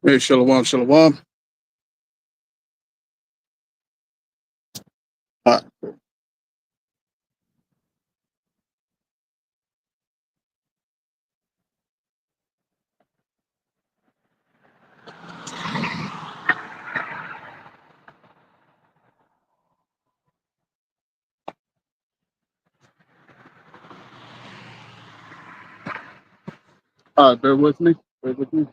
Hey, shalom, shalom. Uh, bear with me. Bear with me.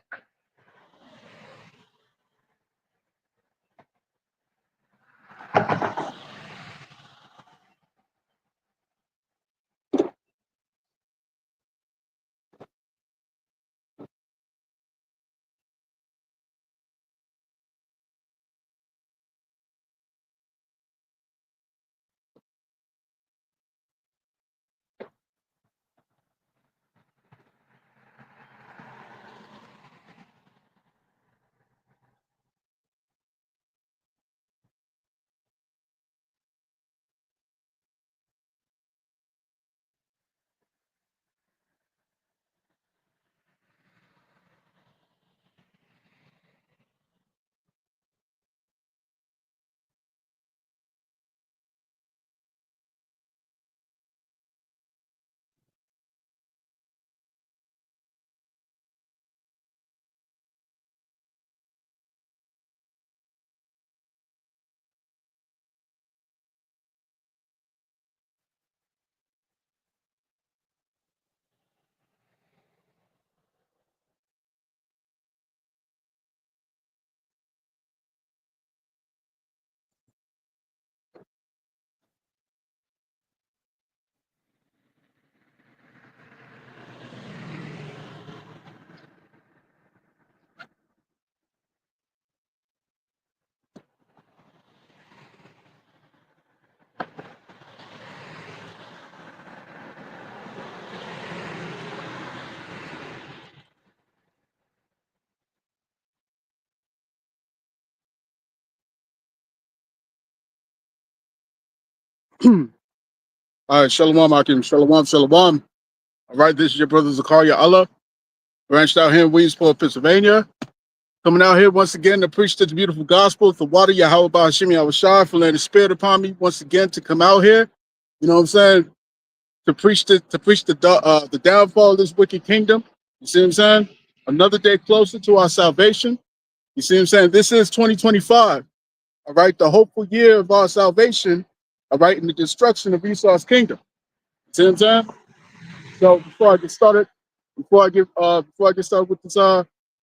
All right, shalom, Akim. Shalom, shalom. All right, this is your brother Zakaria Allah, branched out here in Williamsport, Pennsylvania. Coming out here once again to preach this beautiful gospel, the water Yahweh Bahashim Yahweh Shai, for letting the spirit upon me once again to come out here. You know what I'm saying? To preach the downfall of this wicked kingdom. You see what I'm saying? Another day closer to our salvation. You see what I'm saying? This is 2025. All right, the hopeful year of our salvation. All right, in the destruction of Esau's kingdom. You see what I'm saying? So before I get started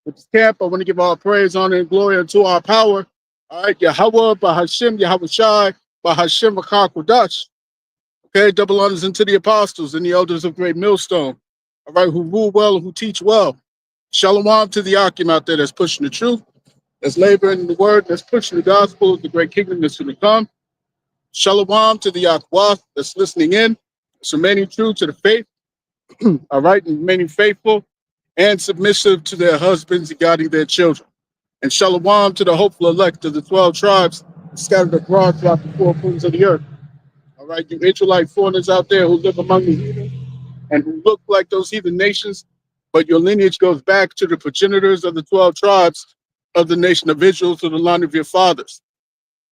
with this camp, I want to give all praise, honor, and glory unto our power. All right, Yahweh, Bahashim, Yahweh Shai, Bahashim Makar Kodash. Okay, double honors unto the apostles and the elders of Great Millstone. All right, who rule well and who teach well. Shalom to the Akim out there that's pushing the truth, that's laboring in the word, that's pushing the gospel of the great kingdom that's going to come. Shalom to the Aqua that's listening in, that's remaining true to the faith. All right, and remaining faithful and submissive to their husbands and guiding their children. And shalom to the hopeful elect of the 12 tribes scattered abroad throughout the four corners of the earth. All right, you Israelite foreigners out there who live among the heathen and who look like those heathen nations, but your lineage goes back to the progenitors of the 12 tribes of the nation of Israel, to the line of your fathers.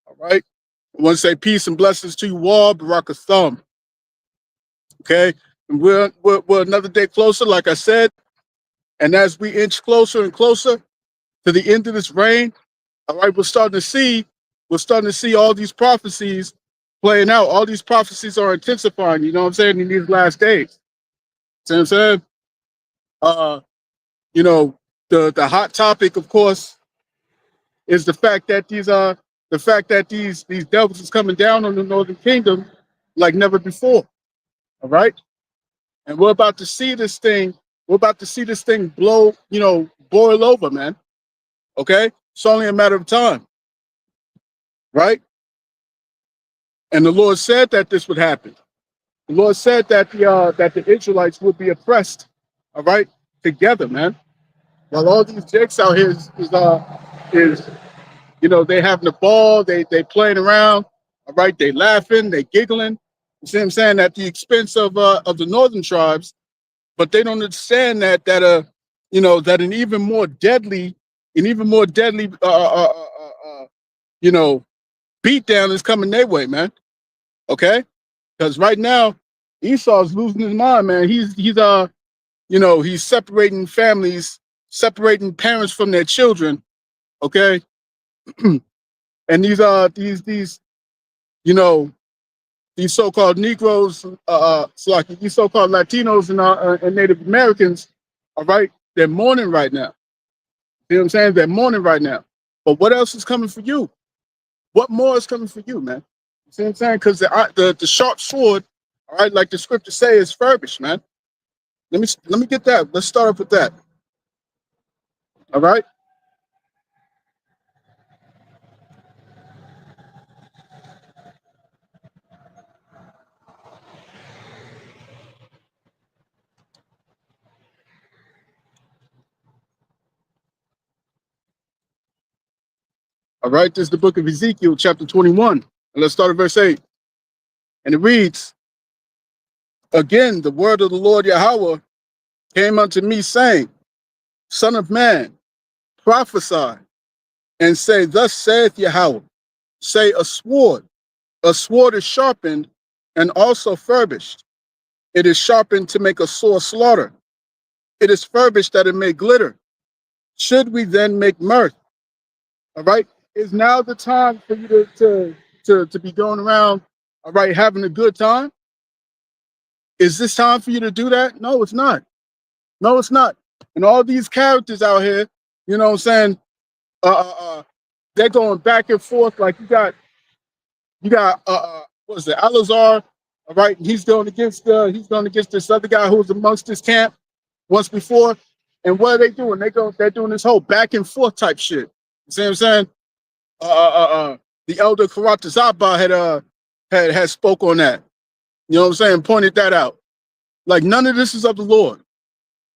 All right, I want to say peace and blessings to you all, Barak Thumb. Okay, and we're another day closer, like I said. And as we inch closer and closer to the end of this reign, all right, we're starting to see all these prophecies playing out. All these prophecies are intensifying, you know what I'm saying, in these last days. See what I'm saying? Uh, you know, the hot topic, of course, is the fact that these devils is coming down on the northern kingdom like never before. All right. And we're about to see this thing, blow, boil over, man. Okay? It's only a matter of time, right? And the Lord said that this would happen. The Lord said that the Israelites would be oppressed, all right, together, man. While all these jakes out here is they having a ball, they playing around, all right, they laughing, they giggling. You see what I'm saying? At the expense of the northern tribes, but they don't understand that you know, that an even more deadly you know, beat down is coming their way, man. Okay, because right now Esau's losing his mind, man. He's you know, he's separating families, separating parents from their children. Okay, and these you know, these so-called Negroes, it's like these so-called Latinos and Native Americans, all right, they're mourning right now. You know what I'm saying? They're mourning right now. But what else is coming for you? What more is coming for you, man? You see what I'm saying? Because the sharp sword, all right, like the scriptures say, is furbished, man. Let me get that. Let's start off with that. All right. All right. This is the book of Ezekiel, chapter 21. And let's start at verse 8. And it reads, again, the word of the Lord Yahweh came unto me, saying, Son of man, prophesy, and say, Thus saith Yahweh, say, a sword is sharpened and also furbished. It is sharpened to make a sore slaughter. It is furbished that it may glitter. Should we then make mirth? All right. Is now the time for you to be going around, all right, having a good time? Is this time for you to do that? No, it's not. No, it's not. And all these characters out here, you know what I'm saying? They're going back and forth. Like you got what is it, Alazar, all right? He's going against this other guy who was amongst this camp once before. And what are they doing? They're doing this whole back and forth type shit. You see what I'm saying? The elder Karatazaba had spoke on that. You know what I'm saying? Pointed that out. Like none of this is of the Lord.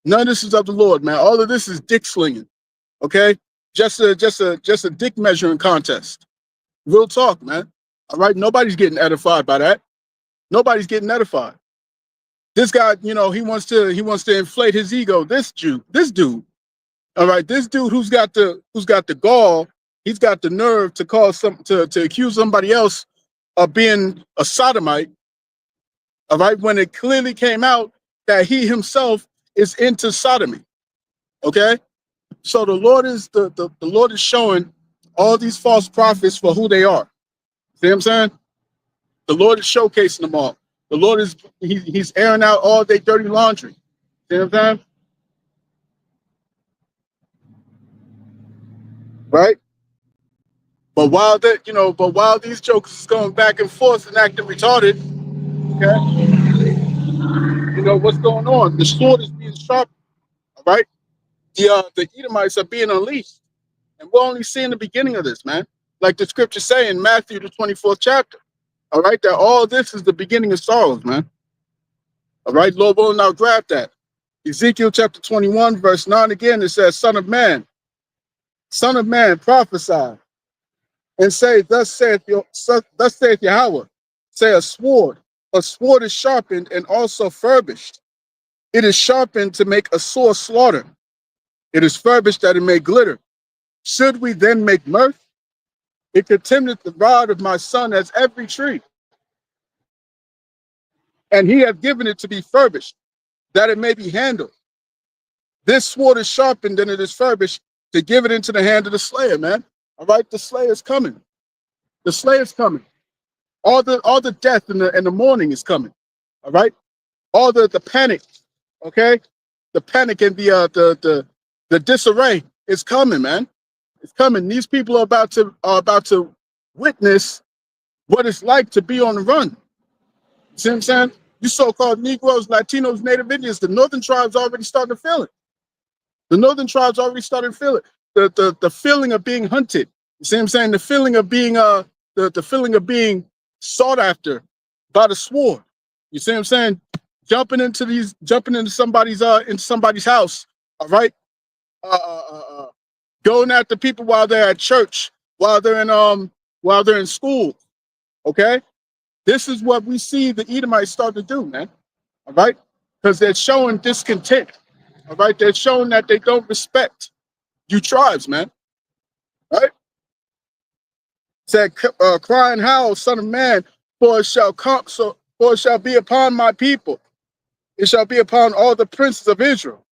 None of this is of the Lord, man. All of this is dick slinging. Okay? Just a dick measuring contest. Real talk, man. All right. Nobody's getting edified by that. Nobody's getting edified. This guy, you know, he wants to inflate his ego. This dude. All right, this dude who's got the gall, he's got the nerve to to accuse somebody else of being a sodomite. All right, when it clearly came out that he himself is into sodomy. Okay, so the Lord is the Lord is showing all these false prophets for who they are. See what I'm saying? The Lord is showcasing them all. The Lord is he's airing out all their dirty laundry. See what I'm saying? Right? But while these jokers is going back and forth and acting retarded, okay, you know what's going on? The sword is being sharpened, all right? The Edomites are being unleashed, and we're only seeing the beginning of this, man. Like the scriptures say in Matthew the 24th chapter, all right, that all this is the beginning of sorrows, man. All right, Lord will now grab that. Ezekiel chapter 21, verse 9 again, it says, Son of man, prophesy, and say, Thus saith Yahweh, say a sword is sharpened and also furbished. It is sharpened to make a sore slaughter. It is furbished that it may glitter. Should we then make mirth? It contemneth the rod of my son as every tree. And he hath given it to be furbished, that it may be handled. This sword is sharpened and it is furbished to give it into the hand of the slayer, man. All right, the slayer is coming. The slayer is coming. All the death and the mourning is coming. All right, all the panic, okay, the panic and the disarray is coming, man. It's coming. These people are about to witness what it's like to be on the run. See what I'm saying? You so-called Negroes, Latinos, Native Indians, the northern tribes already starting to feel it. The northern tribes already started to feel it. The feeling of being hunted. You see what I'm saying? The feeling of being the feeling of being sought after by the sword. You see what I'm saying? Jumping into somebody's house. All right. Going after people while they're at church, while they're in school. Okay. This is what we see the Edomites start to do, man. All right. because they're showing discontent. All right, they're showing that they don't respect you tribes, man. Right? Said, cry and howl, son of man, for it shall come, for it shall be upon my people. It shall be upon all the princes of Israel.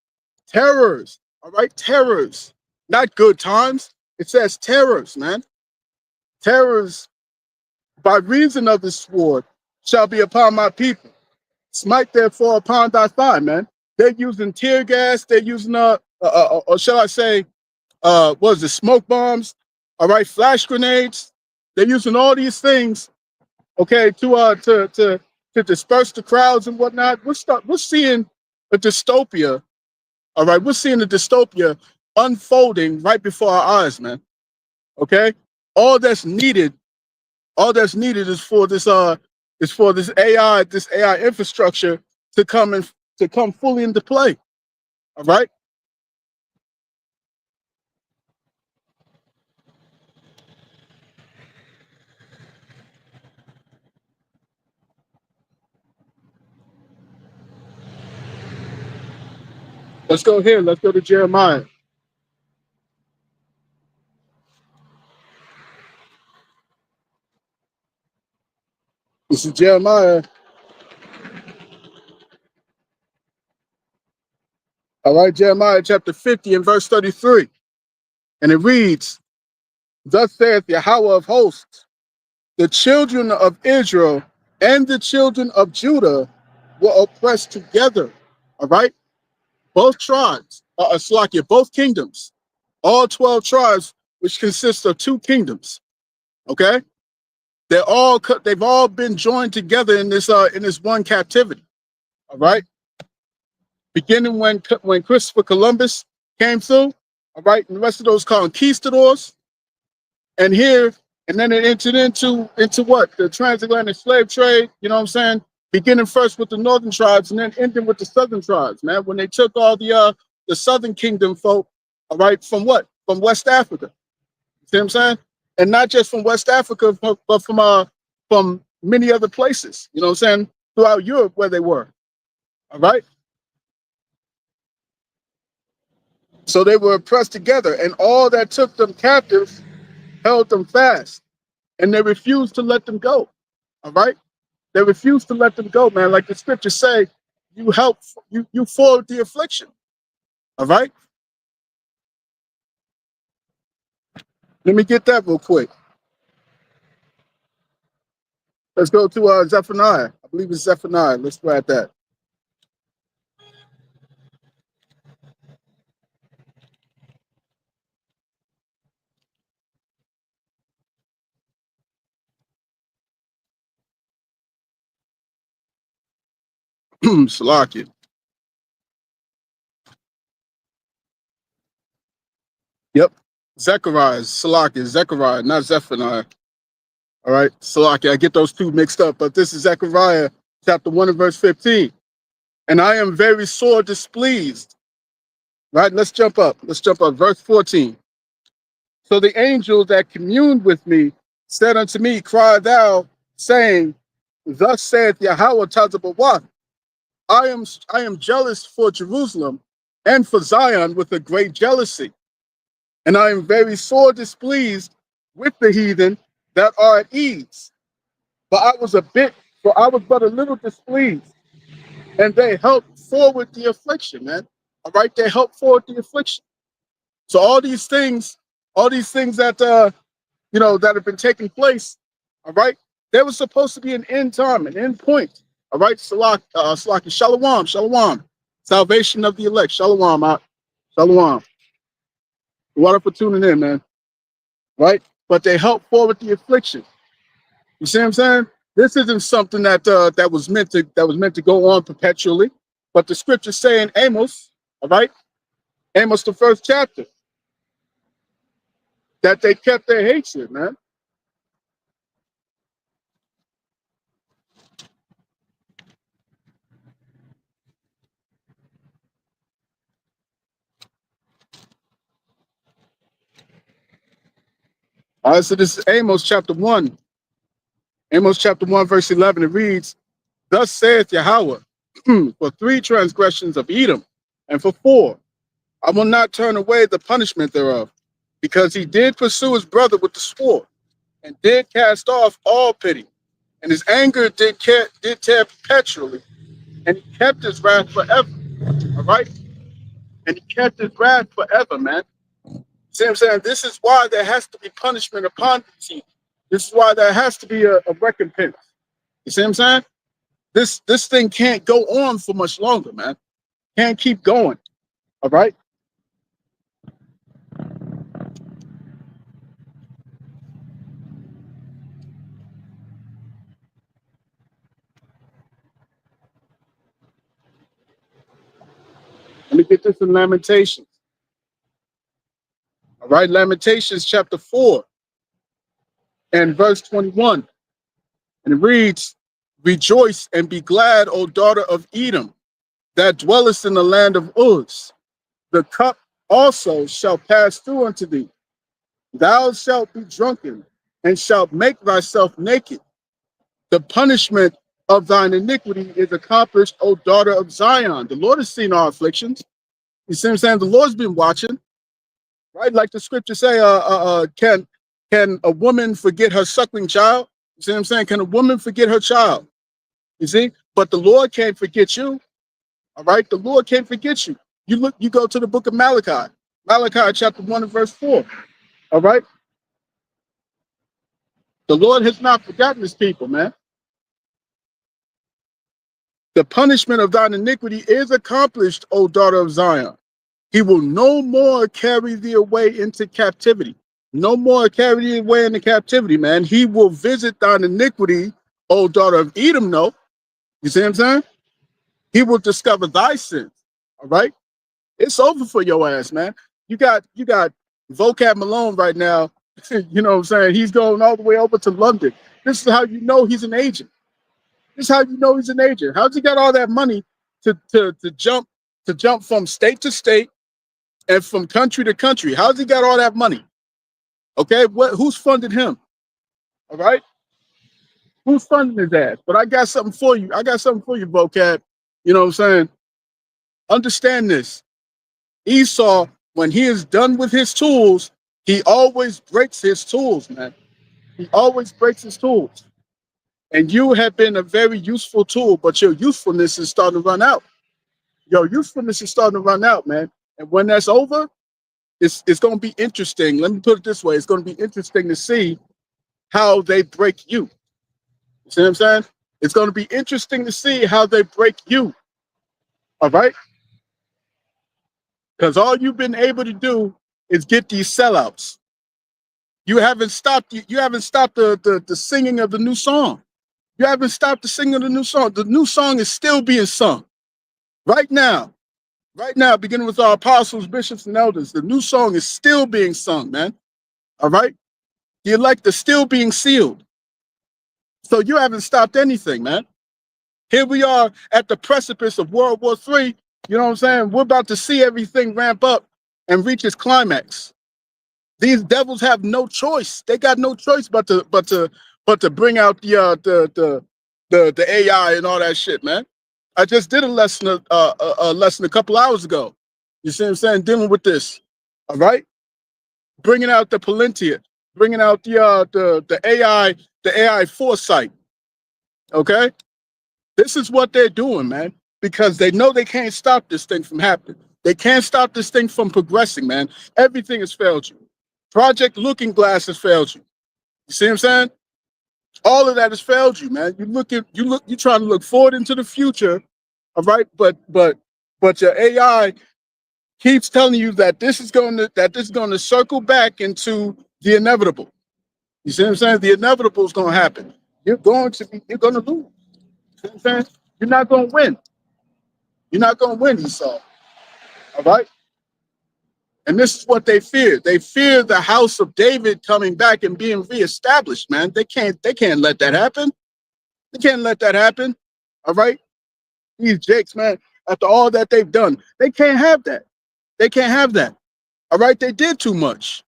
Terrors, all right, terrors, not good times. It says terrors, man. Terrors by reason of the sword shall be upon my people. Smite therefore upon thy thigh, man. They're using tear gas. They're using or shall I say, what is it, smoke bombs? All right, flash grenades. They're using all these things, okay, to disperse the crowds and whatnot. We're seeing a dystopia. All right, we're seeing a dystopia unfolding right before our eyes, man. Okay, all that's needed, is for this AI infrastructure to come fully into play. All right. Let's go here. Let's go to Jeremiah. This is Jeremiah. All right, Jeremiah chapter 50 and verse 33. And it reads, thus saith Yahweh of hosts, the children of Israel and the children of Judah were oppressed together. All right. Both tribes, Slakia, both kingdoms, all 12 tribes, which consists of two kingdoms. Okay. They've all been joined together in this one captivity. All right. Beginning when Christopher Columbus came through, all right, and the rest of those conquistadors, and then it entered into what? The transatlantic slave trade, you know what I'm saying? Beginning first with the northern tribes and then ending with the southern tribes, man, when they took all the southern kingdom folk, all right, from what? From West Africa. See what I'm saying? And not just from West Africa, but from many other places, you know what I'm saying? Throughout Europe where they were. All right. So they were oppressed together, and all that took them captives held them fast, and they refused to let them go. All right, they refused to let them go, man. Like the scriptures say, you forward the affliction. All right, let me get that real quick. Let's go to Zephaniah. I believe it's Zephaniah. Let's grab that. Salakia. Yep. Zechariah, Salakia, Zechariah, not Zephaniah. All right, Salakia. I get those two mixed up, but this is Zechariah chapter 1 and verse 15. And I am very sore displeased. Right, let's jump up. Let's jump up. Verse 14. So the angel that communed with me said unto me, cry thou, saying, thus saith Yahweh Tazabawah, I am jealous for Jerusalem and for Zion with a great jealousy. And I am very sore displeased with the heathen that are at ease. For I was but a little displeased. And they helped forward the affliction, man. All right, they helped forward the affliction. So all these things that that have been taking place, all right, there was supposed to be an end time, an end point. All right, Shalom, Shalom, salvation of the elect, Shalom, Shalom. Water for tuning in, man. Right, but they help forward the affliction. You see what I'm saying? This isn't something that was meant to go on perpetually, but the scriptures say in Amos, all right, Amos the first chapter, that they kept their hatred, man. All right, so this is Amos chapter 1. Amos chapter 1, verse 11, it reads, thus saith Yahweh, for 3 transgressions of Edom, and for 4, I will not turn away the punishment thereof, because he did pursue his brother with the sword, and did cast off all pity, and his anger did tear perpetually, and he kept his wrath forever. All right? And he kept his wrath forever, man. See what I'm saying? This is why there has to be punishment upon the team. This is why there has to be a recompense. You see what I'm saying? This thing can't go on for much longer, man. Can't keep going. All right? Let me get this in Lamentations. All right, Lamentations chapter 4 and verse 21. And it reads, Rejoice and be glad, O daughter of Edom, that dwellest in the land of Uz. The cup also shall pass through unto thee. Thou shalt be drunken, and shalt make thyself naked. The punishment of thine iniquity is accomplished, O daughter of Zion. The Lord has seen our afflictions. You see what I'm saying? The Lord's been watching, right? Like the scriptures say, can a woman forget her suckling child? You see what I'm saying? Can a woman forget her child? You see? But the Lord can't forget you. All right? The Lord can't forget you. You go to the book of Malachi. Malachi chapter 1 and verse 4. All right? The Lord has not forgotten his people, man. The punishment of thine iniquity is accomplished, O daughter of Zion. He will no more carry thee away into captivity. No more carry thee away into captivity, man. He will visit thine iniquity, O daughter of Edom, no. You see what I'm saying? He will discover thy sins. All right? It's over for your ass, man. You got Vocab Malone right now. You know what I'm saying? He's going all the way over to London. This is how you know he's an agent. This is how you know he's an agent. How's he got all that money to jump from state to state and from country to country? How's he got all that money? Okay, who's funded him? All right, who's funding his ass? But I got something for you. I got something for you, Vocab. You know what I'm saying? Understand this. Esau, when he is done with his tools, he always breaks his tools, man. He always breaks his tools. And you have been a very useful tool, but your usefulness is starting to run out. Your usefulness is starting to run out, man. And when that's over, it's going to be interesting. Let me put it this way. It's going to be interesting to see how they break you. You see what I'm saying? It's going to be interesting to see how they break you. All right? Because all you've been able to do is get these sellouts. You haven't stopped the singing of the new song. You haven't stopped the singing of the new song. The new song is still being sung. Right now, beginning with our apostles, bishops, and elders, the new song is still being sung, man. All right? The elect are still being sealed. So you haven't stopped anything, man. Here we are at the precipice of World War III. You know what I'm saying? We're about to see everything ramp up and reach its climax. These devils have no choice. They got no choice but to bring out the AI and all that shit, man. I just did a lesson a couple hours ago. You see what I'm saying? Dealing with this, all right? Bringing out the Palantir, bringing out the AI foresight. Okay, this is what they're doing, man, because they know they can't stop this thing from happening. They can't stop this thing from progressing, man. Everything has failed you. Project Looking Glass has failed you. You see what I'm saying? All of that has failed you, man. You're trying to look forward into the future, all right? But your AI keeps telling you that this is going to circle back into the inevitable. You see what I'm saying? The inevitable is going to happen. You're going to lose. You see what I'm saying? You're not going to win. You're not going to win, Esau. All right? And this is what they fear. They fear the house of David coming back and being reestablished, man. They can't let that happen. They can't let that happen. All right? These jakes, man, after all that they've done, they can't have that. They can't have that. All right? They did too much.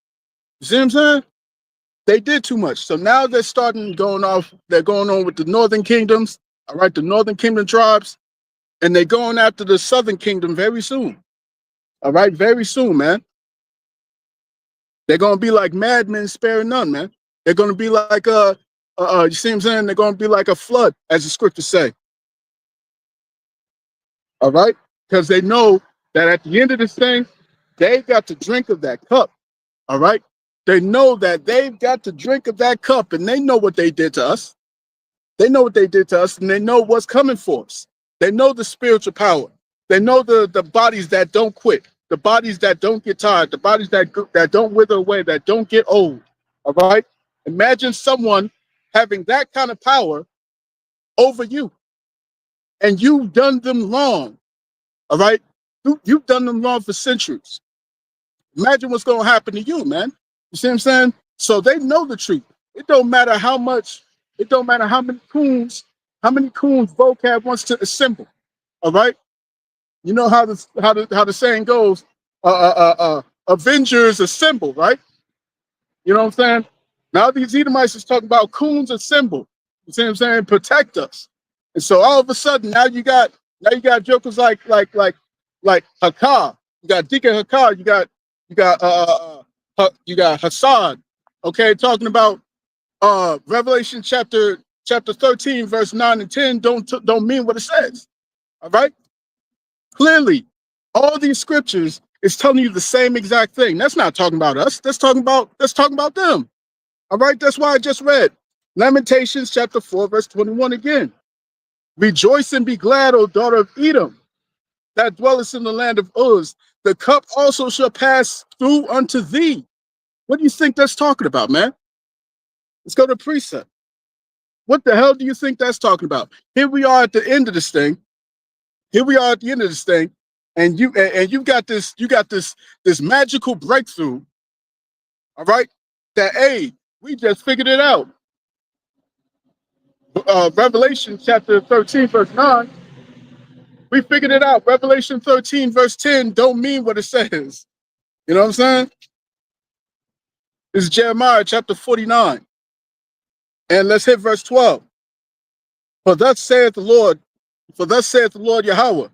You see what I'm saying? They did too much. So now they're going on with the northern kingdoms. All right, the northern kingdom tribes. And they're going after the southern kingdom very soon. All right, very soon, man. They're gonna be like madmen sparing none, man. They're gonna be like you see what I'm saying? They're gonna be like a flood, as the scriptures say. All right, because they know that at the end of this thing, they got to drink of that cup. All right, they know that they've got to drink of that cup, and they know what they did to us. They know what they did to us, and they know what's coming for us. They know the spiritual power. They know the bodies that don't quit, the bodies that don't get tired, the bodies that don't wither away, that don't get old. All right. Imagine someone having that kind of power over you, and you've done them wrong. All right. You've done them wrong for centuries. Imagine what's going to happen to you, man. You see what I'm saying? So they know the truth. It don't matter how much. It don't matter how many coons vocab wants to assemble. All right. You know how the saying goes, Avengers assemble, right? You know what I'm saying? Now these Edomites is talking about coons assemble. You see what I'm saying? Protect us. And so all of a sudden now you got jokers like Hakar. You got Deacon Hakar. You got Hassan. Okay, talking about Revelation chapter 13, verse 9 and 10 don't mean what it says. All right? Clearly, all these scriptures is telling you the same exact thing. That's not talking about us. That's talking about them. All right, that's why I just read Lamentations chapter 4, verse 21 again. Rejoice and be glad, O daughter of Edom, that dwellest in the land of Uz. The cup also shall pass through unto thee. What do you think that's talking about, man? Let's go to precept. What the hell do you think that's talking about? Here we are at the end of this thing. And you've got this magical breakthrough. All right, that we just figured it out. Revelation chapter 13, verse 9. We figured it out. Revelation 13, verse 10 don't mean what it says. You know what I'm saying? This is Jeremiah chapter 49. And let's hit verse 12. For thus saith the Lord Yahweh,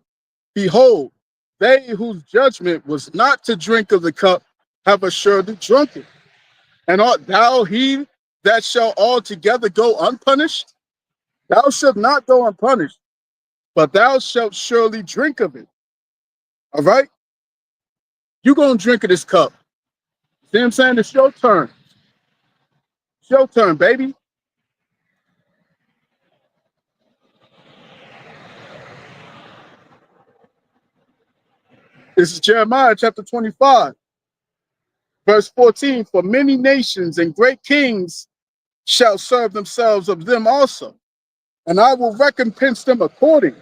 behold, they whose judgment was not to drink of the cup have assuredly drunk it. And art thou he that shall altogether go unpunished? Thou shalt not go unpunished, but thou shalt surely drink of it. All right? You're going to drink of this cup. See what I'm saying? It's your turn. It's your turn, baby. This is Jeremiah chapter 25, verse 14. For many nations and great kings shall serve themselves of them also. And I will recompense them according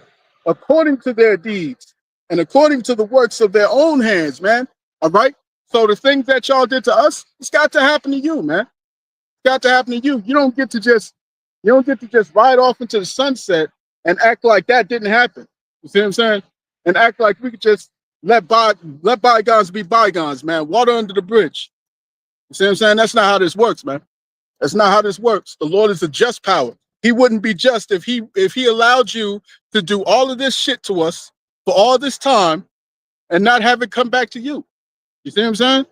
to their deeds and according to the works of their own hands, man. All right? So the things that y'all did to us, it's got to happen to you, man. It's got to happen to you. You don't get to just ride off into the sunset and act like that didn't happen. You see what I'm saying? And act like we could just let bygones be bygones, man. Water under the bridge. You see what I'm saying? That's not how this works, man. That's not how this works. The Lord is a just power. He wouldn't be just if he allowed you to do all of this shit to us for all this time and not have it come back to you. You see what I'm saying?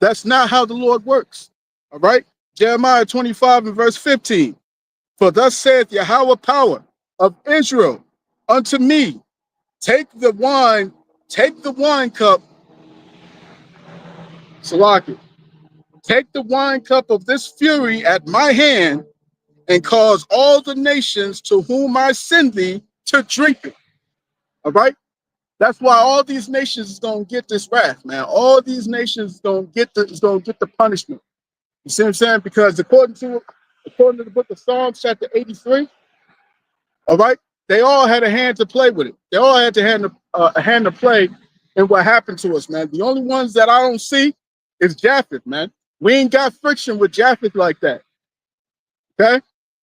That's not how the Lord works. All right? Jeremiah 25 and verse 15. For thus saith Yahweh power of Israel unto me, take the wine cup, Salaki, take the wine cup of this fury at my hand and cause all the nations to whom I send thee to drink it. All right? That's why all these nations is gonna get this wrath, man. All these nations is gonna get the punishment. You see what I'm saying? Because according to the book of Psalms, chapter 83, all right, they all had a hand to play with it. They all had a hand to play in what happened to us, man. The only ones that I don't see is Japheth, man. We ain't got friction with Japheth like that. Okay?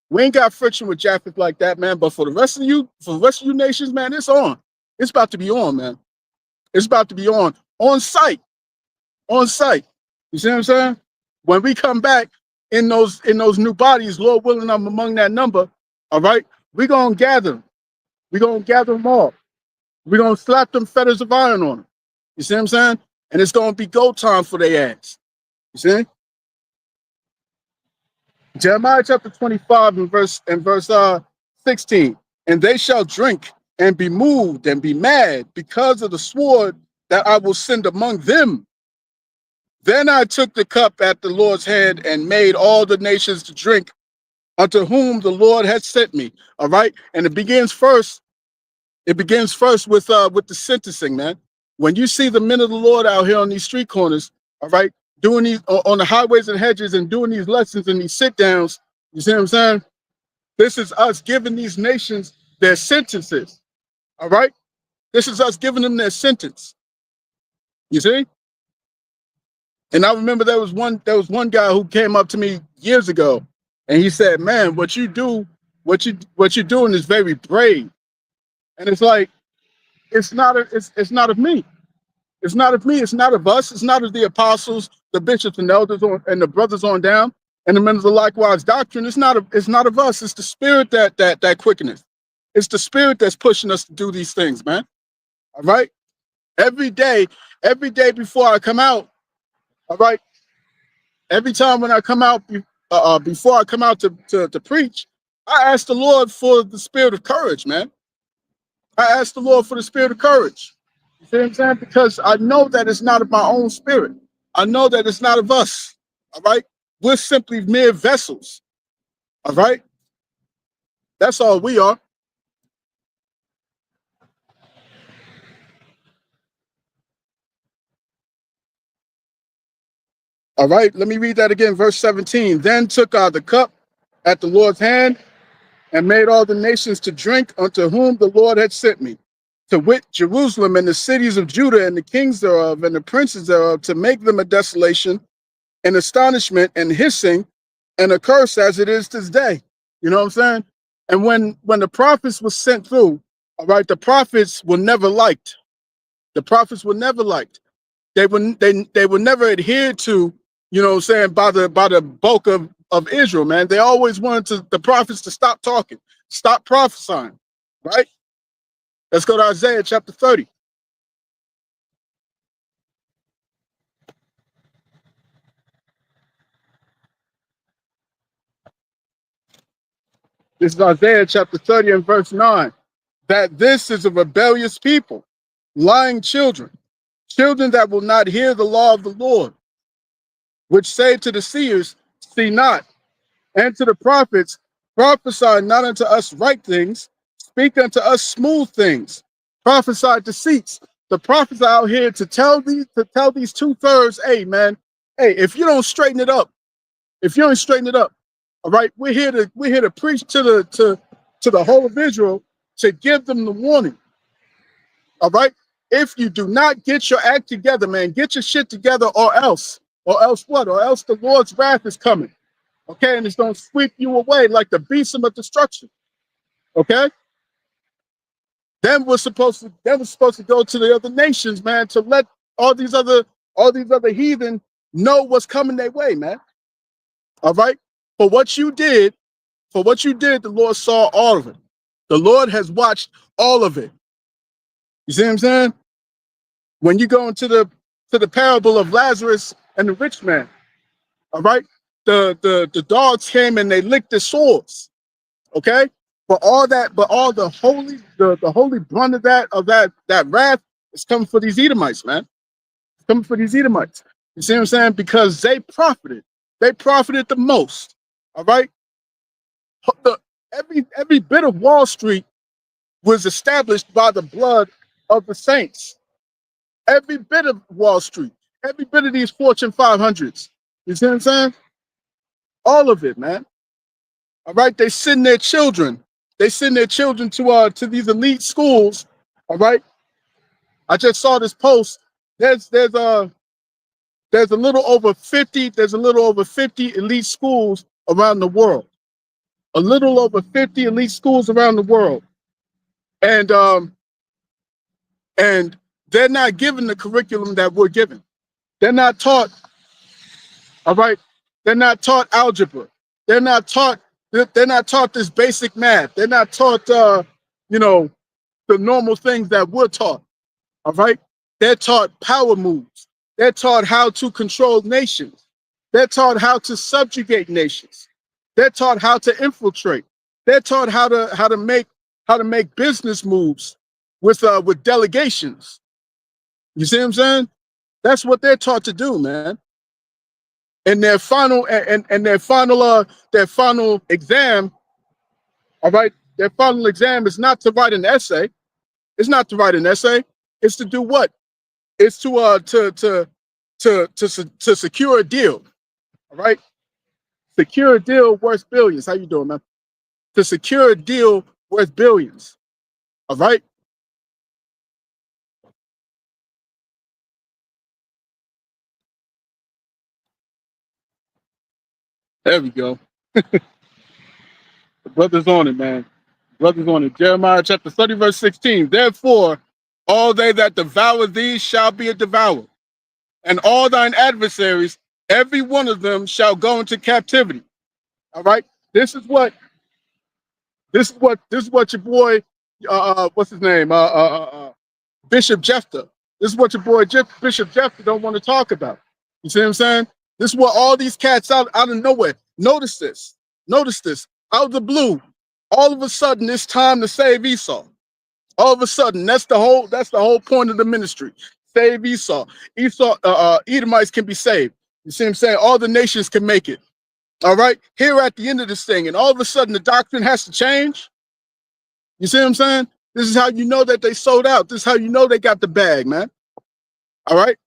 We ain't got friction with Japheth like that, man. But for the rest of you nations, man, it's on. It's about to be on, man. It's about to be on site. On site. You see what I'm saying? When we come back in those new bodies, Lord willing, I'm among that number. All right, we're gonna gather them. We're gonna gather them all. We're gonna slap them fetters of iron on them. You see what I'm saying? And it's gonna be go time for their ass. You see? Jeremiah chapter 25 and verse 16. And they shall drink and be moved and be mad because of the sword that I will send among them. Then I took the cup at the Lord's hand and made all the nations to drink unto whom the Lord had sent me. All right. And it begins first with the sentencing, man. When you see the men of the Lord out here on these street corners, all right, doing these on the highways and hedges and doing these lessons and these sit downs, you see what I'm saying? This is us giving these nations their sentences. All right. This is us giving them their sentence. You see? And I remember there was one guy who came up to me years ago and he said, man, what you're doing is very brave. And it's like, it's not of me. It's not of me. It's not of us. It's not of the apostles, the bishops and elders and the brothers on down and the members of likewise doctrine. It's not of us. It's the spirit that quickeneth. It's the spirit that's pushing us to do these things, man. All right. Every day before I come out, all right. Every time when I come out, before I come out to preach, I ask the Lord for the spirit of courage, man. I ask the Lord for the spirit of courage. You see what I'm saying? Because I know that it's not of my own spirit. I know that it's not of us. All right. We're simply mere vessels. All right. That's all we are. All right. Let me read that again. Verse 17. Then took I the cup at the Lord's hand and made all the nations to drink unto whom the Lord had sent me, to wit, Jerusalem and the cities of Judah and the kings thereof and the princes thereof, to make them a desolation and astonishment and hissing and a curse as it is this day. You know what I'm saying? And when the prophets were sent through, all right, the prophets were never liked. The prophets were never liked. They were never adhered to, you know what I'm saying, by the bulk of Israel, man. They always wanted the prophets to stop talking, stop prophesying, right? Let's go to Isaiah chapter 30. This is Isaiah chapter 30 and verse 9. That this is a rebellious people, lying children, children that will not hear the law of the Lord, which say to the seers, see not, and to the prophets, prophesy not unto us right things, speak unto us smooth things, prophesy deceits. The prophets are out here to tell these 2/3, hey man, hey, if you don't straighten it up, all right, we're here to preach to the whole of Israel to give them the warning. All right. If you do not get your act together, man, get your shit together, or else what? Or else the Lord's wrath is coming. Okay, and it's gonna sweep you away like the beast of destruction. Okay. Then we're supposed to go to the other nations, man, to let all these other heathen know what's coming their way, man. All right. For what you did, the Lord saw all of it. The Lord has watched all of it. You see what I'm saying? When you go into the parable of Lazarus and the rich man, all right, the dogs came and they licked the sores. Okay, but all the holy brunt of that wrath is coming for these Edomites, man. It's coming for these Edomites. You see what I'm saying? Because they profited the most. All right, every bit of Wall Street was established by the blood of the saints. Every bit of Wall Street, every bit of these Fortune 500s. You see what I'm saying? All of it, man. All right, they send their children. They send their children to these elite schools. All right. I just saw this post. There's a little over 50. There's a little over 50 elite schools around the world. A little over 50 elite schools around the world, and they're not given the curriculum that we're given. They're not taught. All right. They're not taught algebra. They're not taught this basic math. They're not taught, the normal things that we're taught. All right. They're taught power moves. They're taught how to control nations. They're taught how to subjugate nations. They're taught how to infiltrate. They're taught how to make business moves with delegations. You see what I'm saying? That's what they're taught to do, man. And their final their final exam, all right, their final exam is not to write an essay. It's not to write an essay. It's to do what? It's to secure a deal. All right, secure a deal worth billions. How you doing, man? To secure a deal worth billions. All right. There we go. The brother's on it, man. Brother's on it. Jeremiah chapter 30, verse 16. Therefore, all they that devour thee shall be devoured, and all thine adversaries, every one of them shall go into captivity. All right. This is what your boy, what's his name? Bishop Jephthah. This is what your boy Bishop Jephthah don't want to talk about. You see what I'm saying? This is what all these cats out of nowhere. Notice this. Notice this. Out of the blue, all of a sudden it's time to save Esau. All of a sudden, that's the whole point of the ministry. Save Esau. Edomites can be saved. You see what I'm saying? All the nations can make it. All right. Here at the end of this thing, and all of a sudden the doctrine has to change. You see what I'm saying? This is how you know that they sold out. This is how you know they got the bag, man. All right.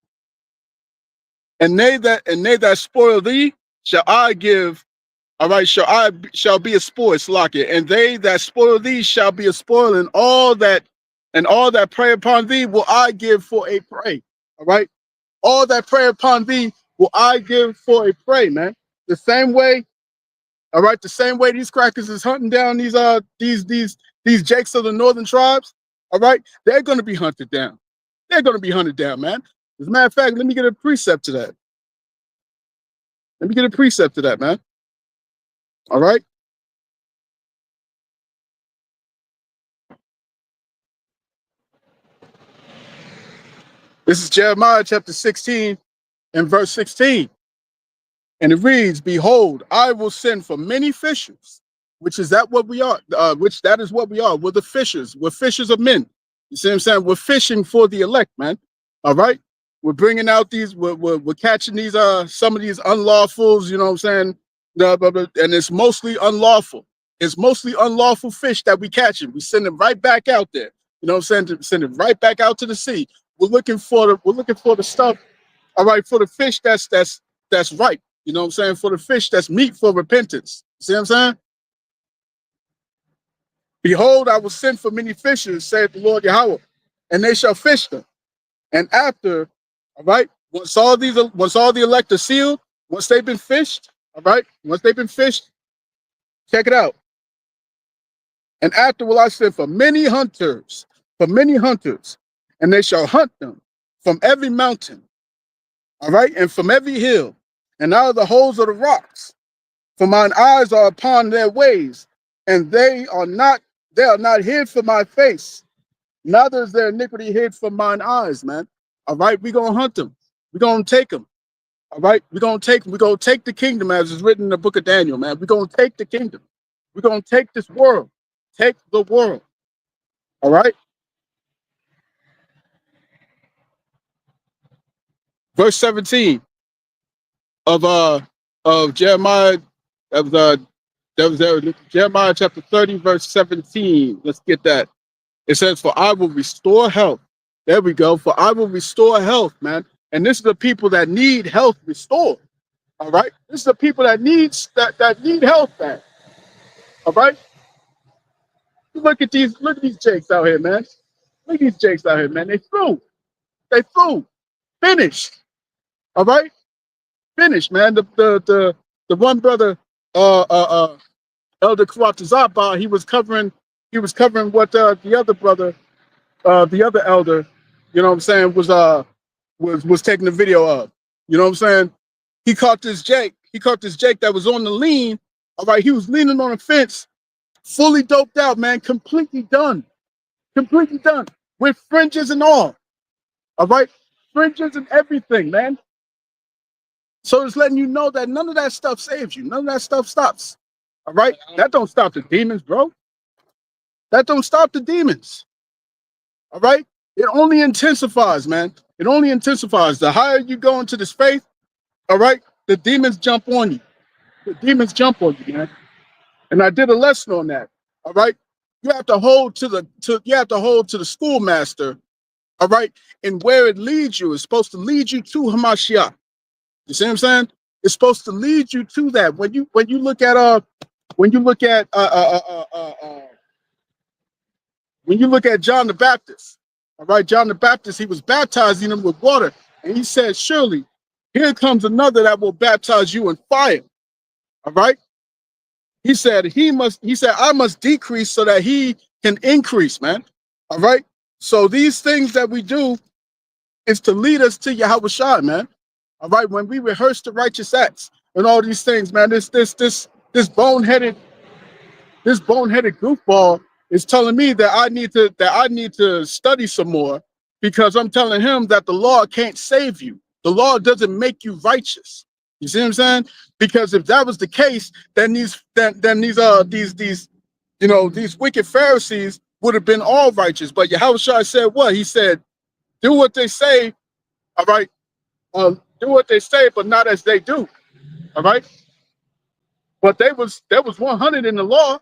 And they that spoil thee shall I give. All right, shall be a spoil, Salakia, and they that spoil thee shall be a spoil, and all that prey upon thee will I give for a prey. All right, all that prey upon thee will I give for a prey, man. The same way, all right, the same way these crackers is hunting down these jakes of the northern tribes. All right, they're gonna be hunted down. They're gonna be hunted down, man. As a matter of fact, let me get a precept to that. Let me get a precept to that, man. All right. This is Jeremiah chapter 16 and verse 16. And it reads, behold, I will send for many fishers, which is that what we are, that is what we are. We're the fishers. We're fishers of men. You see what I'm saying? We're fishing for the elect, man. All right. We're bringing out these, we're catching these, some of these unlawfuls, you know what I'm saying? And it's mostly unlawful. It's mostly unlawful fish that we catching. We send them right back out there. You know what I'm saying? Send it right back out to the sea. We're looking for the stuff. All right, for the fish that's ripe. You know what I'm saying? For the fish that's meat for repentance. See what I'm saying? Behold, I will send for many fishers, saith the Lord Yahweh, and they shall fish them. And after, all right, once all the elect are sealed, once they've been fished, all right, once they've been fished, check it out. And after will I send for many hunters, and they shall hunt them from every mountain, all right, and from every hill, and out of the holes of the rocks. For mine eyes are upon their ways, and they are not hid from my face. Neither is their iniquity hid from mine eyes, man. All right, we're gonna hunt them. We're gonna take them. All right, we're gonna take the kingdom, as is written in the book of Daniel, man. We're gonna take the kingdom. We're gonna take this world. Take the world. All right. Verse 17 of Jeremiah, Jeremiah chapter 30, verse 17. Let's get that. It says, for I will restore health. There we go. For I will restore health, man. And this is the people that need health restored. All right. This is the people that need health back. All right. Look at these jakes out here, man. Look at these jakes out here, man. They through. Finished. All right. Finished, man. The one brother, Elder Karatazaba, he was covering what the other brother, the other elder, you know what I'm saying, was taking the video of. You know what I'm saying? He caught this Jake that was on the lean. All right, he was leaning on a fence, fully doped out, man, completely done. Completely done. With fringes and all. All right? Fringes and everything, man. So it's letting you know that none of that stuff saves you. None of that stuff stops. All right? That don't stop the demons, bro. That don't stop the demons. All right? It only intensifies, man. It only intensifies. The higher you go into this faith, all right, the demons jump on you. The demons jump on you, man. And I did a lesson on that. All right. You have to hold to the schoolmaster, all right, and where it leads you is supposed to lead you to Hamashiach. You see what I'm saying? It's supposed to lead you to that. When you look at John the Baptist, all right, John the Baptist, he was baptizing them with water, and he said, surely here comes another that will baptize you in fire. All right. He said, I must decrease so that he can increase, man. All right. So these things that we do is to lead us to Yahweh Shai, man. All right. When we rehearse the righteous acts and all these things, man, this boneheaded goofball is telling me that I need to study some more, because I'm telling him that the law can't save you. The law doesn't make you righteous. You see what I'm saying? Because if that was the case, then these wicked Pharisees would have been all righteous. But Yahushua said what? He said, do what they say, all right? Do what they say, but not as they do. All right. But there was 100 in the law.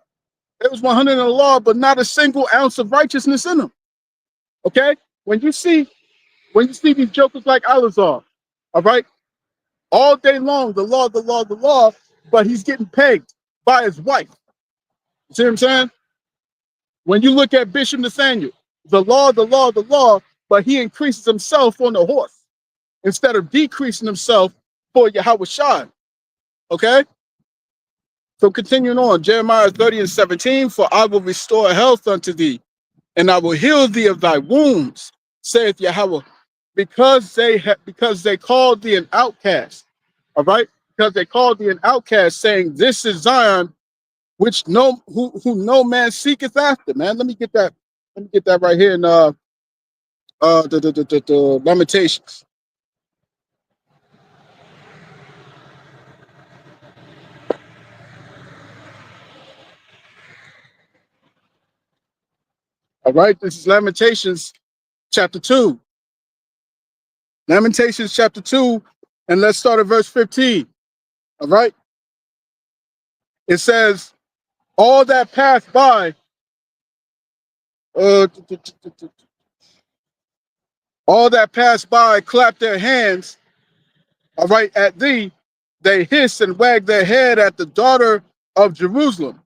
There was 100 in the law, but not a single ounce of righteousness in them. Okay? When you see these jokers like Alazar, all right, all day long, the law, but he's getting pegged by his wife. You see what I'm saying? When you look at Bishop Nathaniel, the law, but he increases himself on the horse instead of decreasing himself for Yahweh Shai. Okay? So continuing on, Jeremiah 30:17, for I will restore health unto thee, and I will heal thee of thy wounds, saith Yahweh, because they called thee an outcast. All right? Because they called thee an outcast, saying, this is Zion, which who no man seeketh after. Man, let me get that right here in the Lamentations. All right, this is Lamentations chapter 2. Lamentations chapter 2, and let's start at verse 15. All right. It says, all that pass by, all that pass by clap their hands, all right, at thee. They hiss and wag their head at the daughter of Jerusalem,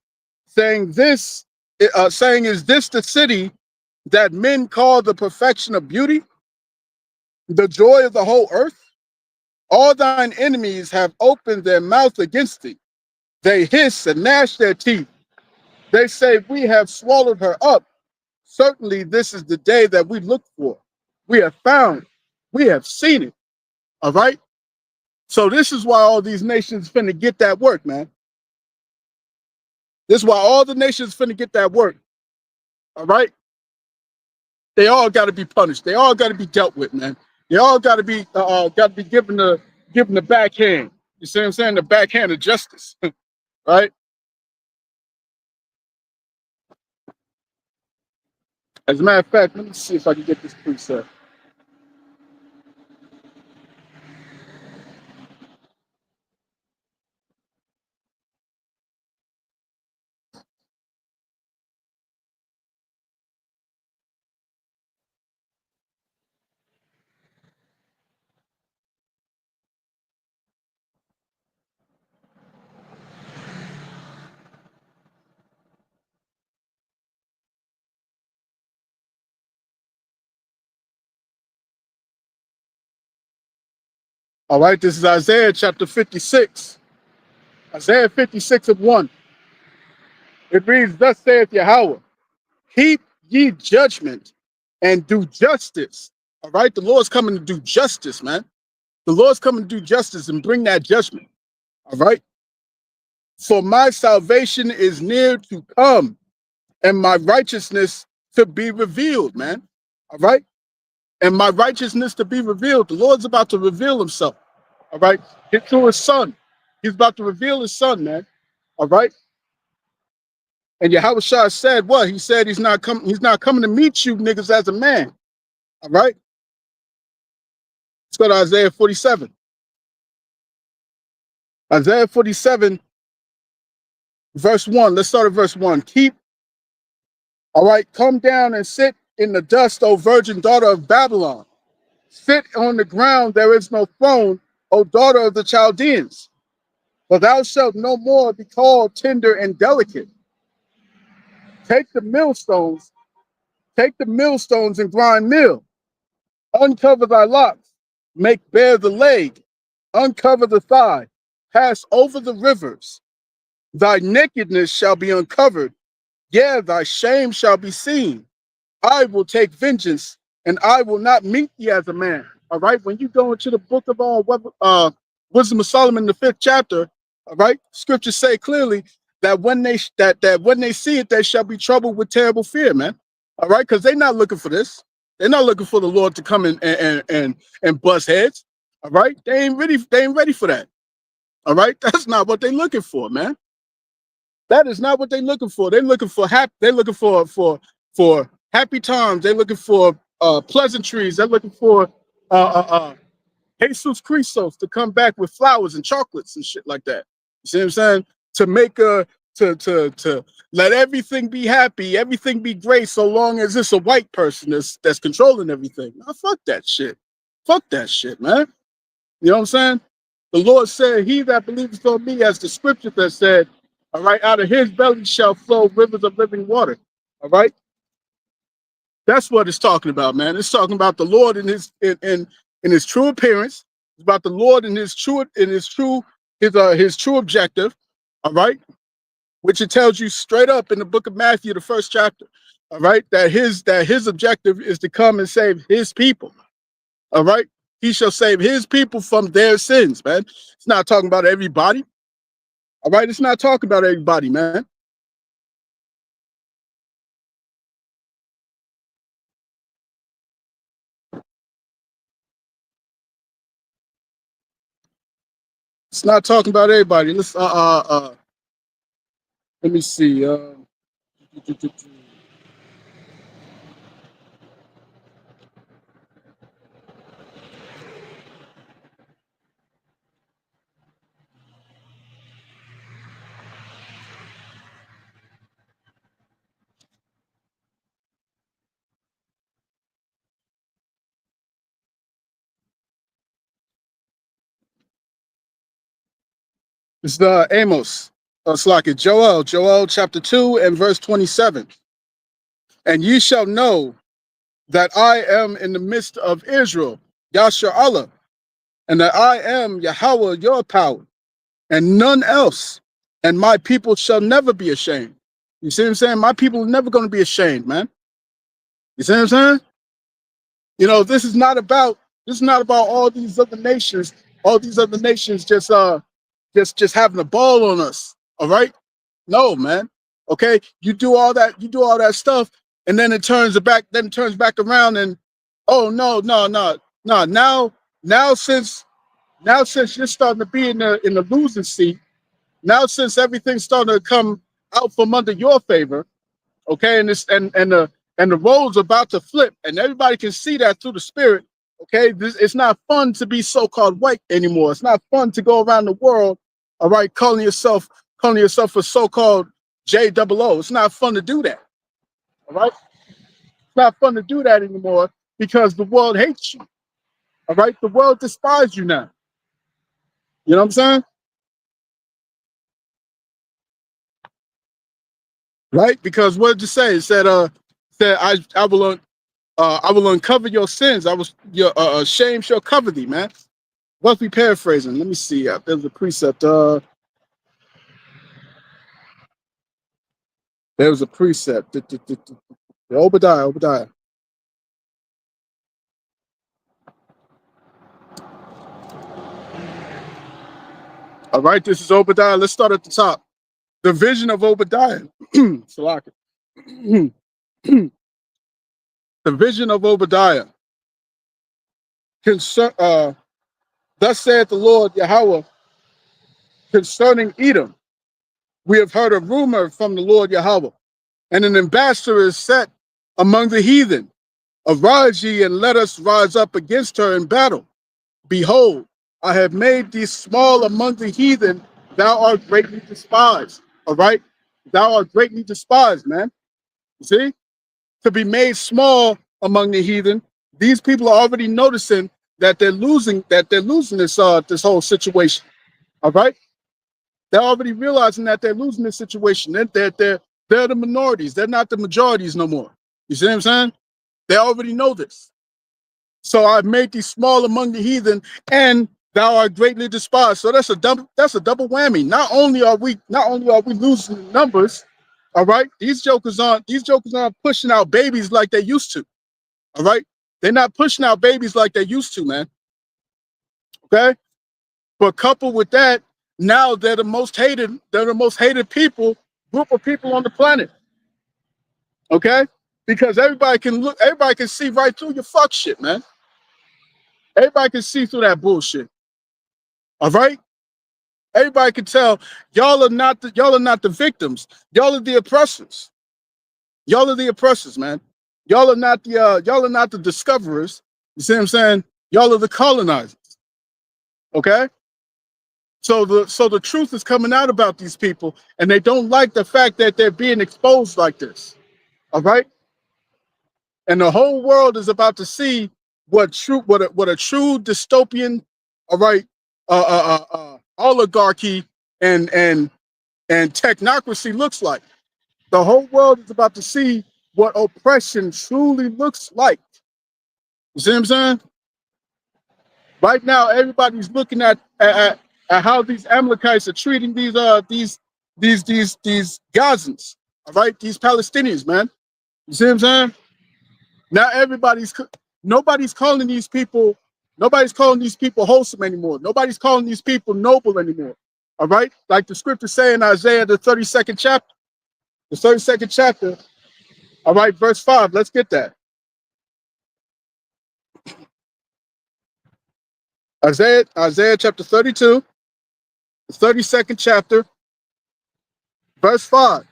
saying, is this the city that men call the perfection of beauty, the joy of the whole earth? All thine enemies have opened their mouth against thee. They hiss and gnash their teeth. They say, we have swallowed her up. Certainly this is the day that we looked for. We have found, we have seen it. All right? So this is why all these nations finna get that work, man. This is why all the nations finna get that work. All right? They all got to be punished. They all got to be dealt with, man. They all got to be given the backhand. You see what I'm saying? The backhand of justice, right? As a matter of fact, let me see if I can get this precept. All right, this is Isaiah chapter 56. Isaiah 56:1. It reads, thus saith Yahweh, keep ye judgment and do justice. All right, the Lord's coming to do justice, man. The Lord's coming to do justice and bring that judgment. All right. For my salvation is near to come, and my righteousness to be revealed, man. All right. And my righteousness to be revealed. The Lord's about to reveal himself. All right. Through his son. He's about to reveal his son, man. All right. And Yahushua said what? He said he's not coming to meet you niggas as a man. All right. Let's go to Isaiah 47. Isaiah 47, verse 1. Let's start at verse 1. All right, come down and sit in the dust, O virgin daughter of Babylon. Sit on the ground, there is no throne, O daughter of the Chaldeans. For thou shalt no more be called tender and delicate. Take the millstones and grind meal. Uncover thy locks, make bare the leg, uncover the thigh, pass over the rivers. Thy nakedness shall be uncovered, yeah, thy shame shall be seen. I will take vengeance, and I will not meet thee as a man. All right, when you go into the book of Wisdom of Solomon, the 5th chapter, all right, scriptures say clearly that when they see it, they shall be troubled with terrible fear, man. All right, because they're not looking for this. They're not looking for the Lord to come and bust heads. All right, they ain't ready for that. All right, that's not what they're looking for, man. That is not what they're looking for. They're looking for They're looking for happy times. They're looking for pleasantries. They're looking for Jesus Christos to come back with flowers and chocolates and shit like that. You see what I'm saying? To make to let everything be happy, everything be great, so long as it's a white person that's controlling everything. Nah, fuck that shit. Fuck that shit, man. You know what I'm saying? The Lord said, he that believeth on me, as the scripture that said, all right, out of his belly shall flow rivers of living water. All right. That's what it's talking about, man. It's talking about the Lord in his true appearance. It's about the Lord in his true objective. All right. Which it tells you straight up in the book of Matthew, the 1st chapter. All right. That his objective is to come and save his people. All right. He shall save his people from their sins, man. It's not talking about everybody. All right, it's not talking about everybody, man. It's not talking about everybody. Let's let me see. It's the Amos. It's like it. Joel chapter 2 and verse 27. And ye shall know that I am in the midst of Israel, Yasha Allah, and that I am Yahweh your power, and none else. And my people shall never be ashamed. You see what I'm saying? My people are never going to be ashamed, man. You see what I'm saying? You know, this is not about all these other nations just having a ball on us. All right? No, man. Okay, you do all that stuff, and then it turns back around, and oh no. Now since you're starting to be in the losing seat, now since everything's starting to come out from under your favor, okay, and the roles about to flip, and everybody can see that through the spirit. Okay, it's not fun to be so-called white anymore. It's not fun to go around the world, all right, calling yourself a so-called JOO. It's not fun to do that. All right, it's not fun to do that anymore because the world hates you. All right, the world despises you now. You know what I'm saying? Right? Because what did it say? It said, I will uncover your sins. Your shame shall cover thee, man. What's we paraphrasing? Let me see. There's a precept. There was a precept. Obadiah. All right, this is Obadiah. Let's start at the top. The vision of Obadiah. Salaka. The vision of Obadiah. Thus saith the Lord Yahweh concerning Edom. We have heard a rumor from the Lord Yahweh, and an ambassador is set among the heathen. Arise ye, and let us rise up against her in battle. Behold, I have made thee small among the heathen. Thou art greatly despised. All right? Thou art greatly despised, man. You see? To be made small among the heathen, these people are already noticing that they're losing this whole situation. All right? They're already realizing that they're losing this situation. They're the minorities. They're not the majorities no more. You see what I'm saying? They already know this. So I've made thee small among the heathen, and thou art greatly despised. So that's a double whammy. Not only are we losing numbers, all right. These jokers aren't pushing out babies like they used to. All right. They're not pushing out babies like they used to, man. Okay. But coupled with that, now they're the most hated group of people on the planet. Okay? Because everybody can see right through your fuck shit, man. Everybody can see through that bullshit. All right? Everybody can tell y'all are not the victims. Y'all are the oppressors. Y'all are the oppressors, man. Y'all are not the discoverers. You see what I'm saying? Y'all are the colonizers. Okay? So the truth is coming out about these people, and they don't like the fact that they're being exposed like this. All right? And the whole world is about to see what a true dystopian, all right, oligarchy and technocracy looks like. The whole world is about to see what oppression truly looks like. You see what I'm saying? Right now, everybody's looking at how these Amalekites are treating these Gazans, all right, these Palestinians, man. You see what I'm saying? Now nobody's calling these people wholesome anymore. Nobody's calling these people noble anymore. All right, like the scriptures say in Isaiah the 32nd chapter. All right, verse 5. Let's get that. Isaiah chapter 32, the 32nd chapter, verse 5.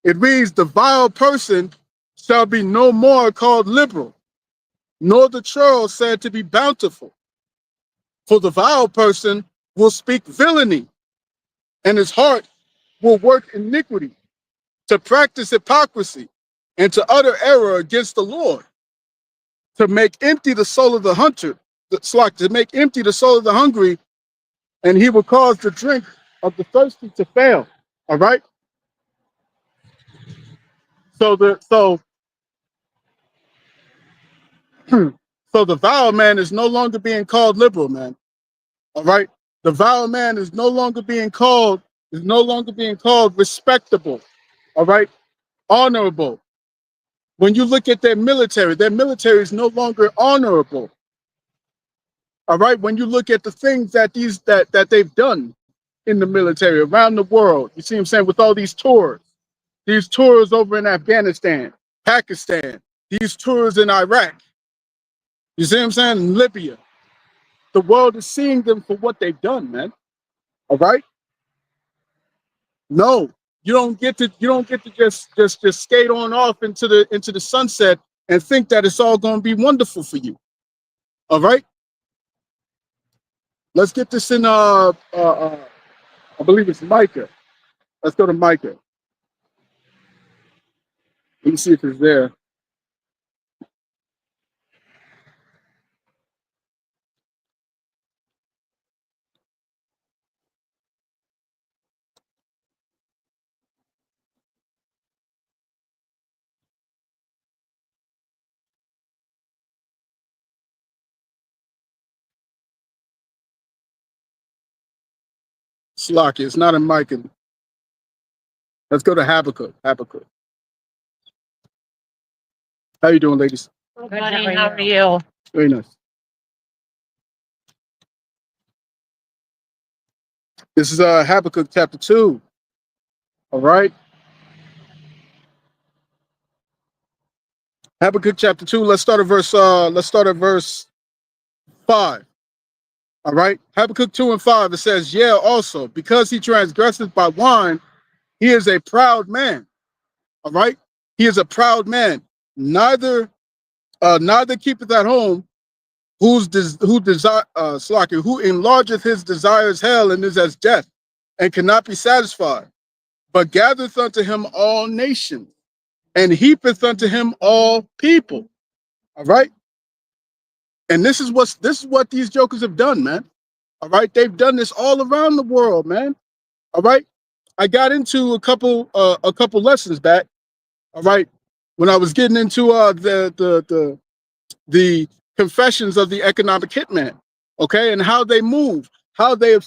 It reads, "The vile person shall be no more called liberal, nor the churl said to be bountiful. For the vile person will speak villainy, and his heart will work iniquity, to practice hypocrisy, and to utter error against the Lord, to make empty the soul of the hungry, and he will cause the drink of the thirsty to fail." All right. So so the vile man is no longer being called liberal, man. All right. The vile man is no longer being called respectable. All right. Honorable. When you look at their military is no longer honorable. All right. When you look at the things that they've done in the military around the world, you see what I'm saying, with all these tours over in Afghanistan, Pakistan, these tours in Iraq, you see what I'm saying, in Libya. The world is seeing them for what they've done, man. All right. No, you don't get to just skate on off into the sunset and think that it's all going to be wonderful for you. All right. Let's get this in I believe it's Micah. Let's go to Micah. Let me see if it's there. Slocky. It's not in Micah. Let's go to Habakkuk. Habakkuk. How you doing, ladies? Good, how are you? Very nice. This is Habakkuk chapter 2. All right. Habakkuk chapter 2. Let's start at verse 5. All right. Habakkuk 2 and 5. It says, yeah, also, because he transgresseth by wine, he is a proud man. All right. He is a proud man. Neither keepeth at home who enlargeth his desires hell and is as death, and cannot be satisfied, but gathereth unto him all nations, and heapeth unto him all people. All right. And this is what these jokers have done, man. All right. They've done this all around the world, man. All right. I got into a couple lessons back. All right. When I was getting into the confessions of the economic hitman, okay, and how they move, how they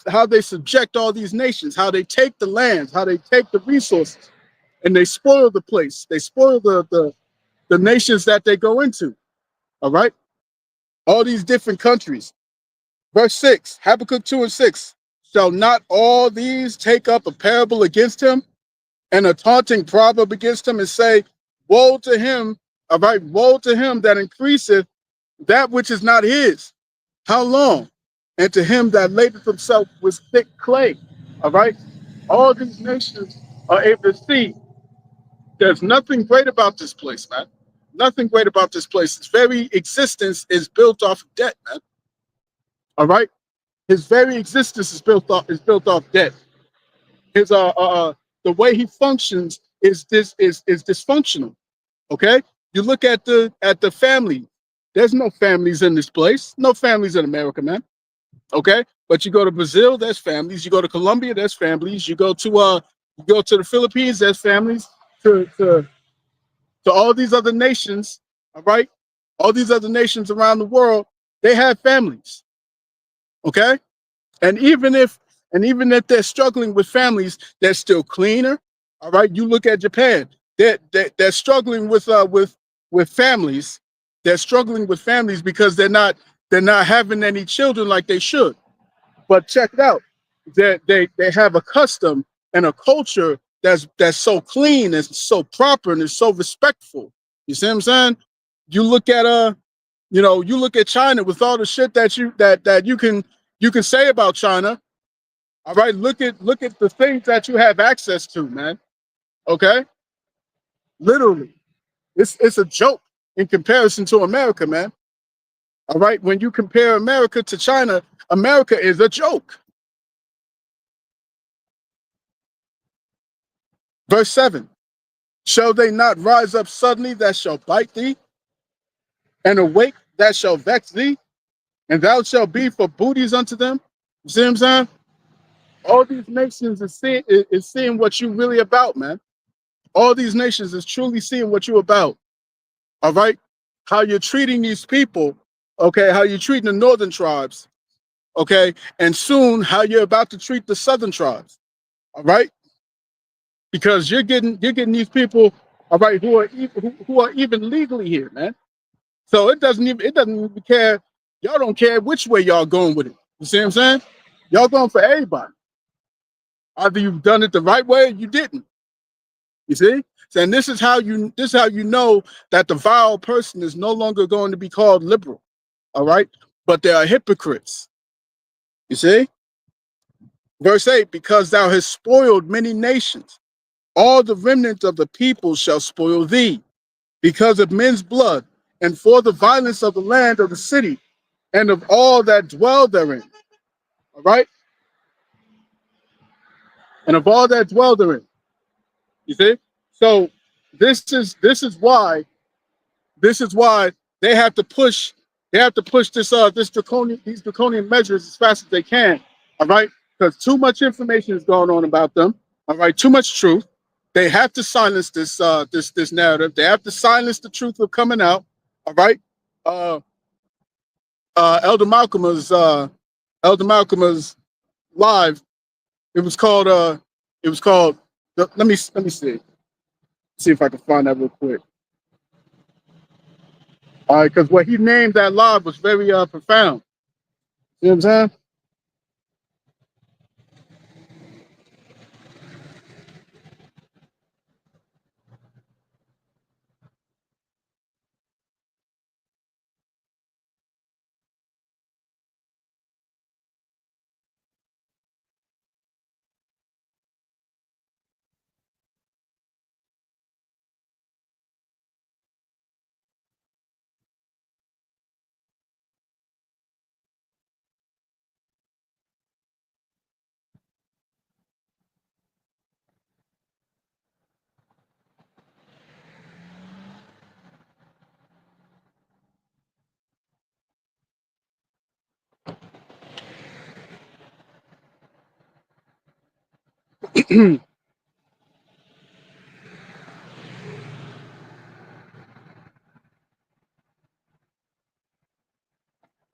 subject all these nations, how they take the lands, how they take the resources, and they spoil the place. They spoil the nations that they go into. All right. All these different countries. Verse 6, Habakkuk 2 and 6. Shall not all these take up a parable against him and a taunting proverb against him and say, woe to him, all right, woe to him that increaseth that which is not his. How long? And to him that ladeth himself with thick clay. All right. All these nations are able to see there's nothing great about this place, man. Nothing great about this place. Its very existence is built off of debt, man. All right. His very existence is built off debt. His the way he functions is dysfunctional. Okay. You look at the family. There's no families in this place. No families in America, man. Okay. But you go to Brazil, there's families. You go to Colombia, there's families. You go to the Philippines, there's families. To all these other nations, all right, all these other nations around the world, they have families. Okay. And even if they're struggling with families, they're still cleaner. All right. You look at Japan, they're struggling with families. They're struggling with families because they're not having any children like they should. But check it out. They have a custom and a culture that's so clean and so proper and is so respectful. You see what I'm saying? You look at you look at China with all the shit that you can say about China. All right, look at the things that you have access to, man. Okay, literally, it's a joke in comparison to America, man. All right, when you compare America to China, America is a joke. Verse 7. Shall they not rise up suddenly that shall bite thee, and awake that shall vex thee, and thou shalt be for booties unto them? You see what I'm saying? All these nations is seeing what you really about, man. All these nations is truly seeing what you about. All right, how you're treating these people, okay? How you're treating the northern tribes, okay? And soon how you're about to treat the southern tribes. All right, because you're getting these people, all right, who are even legally here, man. So it doesn't even care. Y'all don't care which way y'all going with it. You see what I'm saying? Y'all going for everybody. Either you've done it the right way or you didn't. You see? And this is how you know that the vile person is no longer going to be called liberal. All right. But they are hypocrites. You see? Verse 8, because thou hast spoiled many nations, all the remnant of the people shall spoil thee, because of men's blood, and for the violence of the land of the city, and of all that dwell therein. All right? And of all that dwell therein. You see? So this is why they have to push these draconian measures as fast as they can. All right? Because too much information is going on about them. All right, too much truth. They have to silence this narrative. They have to silence the truth of coming out. All right. Uh Elder Malcolm's live. It was called let me see if I can find that real quick. All right, because what he named that live was very profound. You know what I'm saying?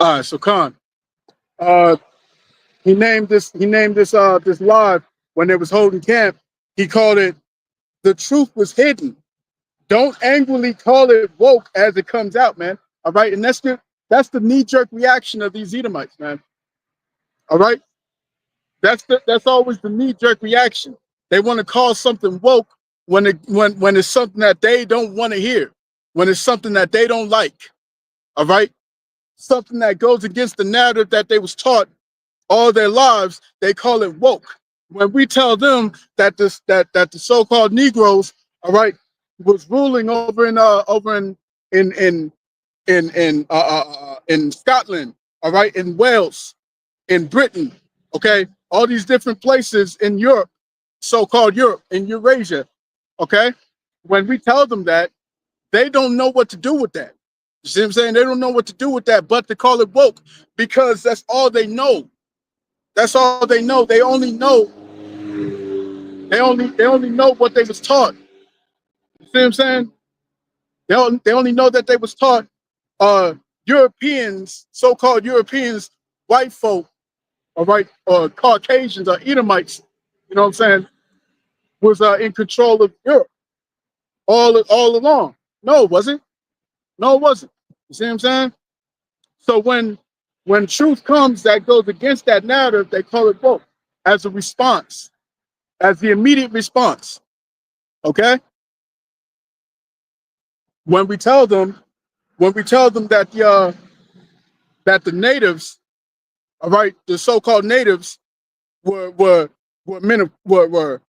All right, so Khan, uh, this live when they was holding camp. He called it "The Truth Was Hidden." Don't angrily call it woke as it comes out, man. All right, and that's the knee-jerk reaction of these Edomites, man. All right, that's always the knee-jerk reaction. They want to call something woke when it's something that they don't want to hear, when it's something that they don't like. All right, something that goes against the narrative that they was taught all their lives. They call it woke. When we tell them that the so-called Negroes, all right, was ruling in Scotland, all right, in Wales, in Britain, okay, all these different places in Europe, so-called Europe, in Eurasia, okay. When we tell them that, they don't know what to do with that. You see what I'm saying? They don't know what to do with that, but to call it woke because that's all they know. That's all they know. They only know. They only know what they was taught. You see what I'm saying? They only know that they was taught. Europeans, so-called Europeans, white folk, all right, or Caucasians or Edomites, you know what I'm saying, was in control of Europe all along. No, it wasn't. No, it wasn't. You see what I'm saying? So when truth comes that goes against that narrative, they call it woke as a response, as the immediate response. Okay. When we tell them that the natives, all right, the so-called natives were men of were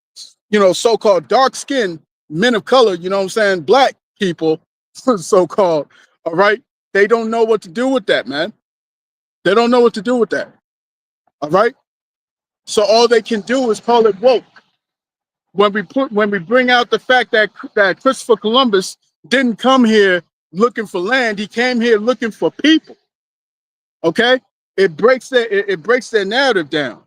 so-called dark-skinned men of color, you know what I'm saying, black people, so-called, all right, they don't know what to do with that, man. They don't know what to do with that. All right. So all they can do is call it woke. When we bring out the fact that Christopher Columbus didn't come here looking for land, he came here looking for people. Okay, it breaks their narrative down.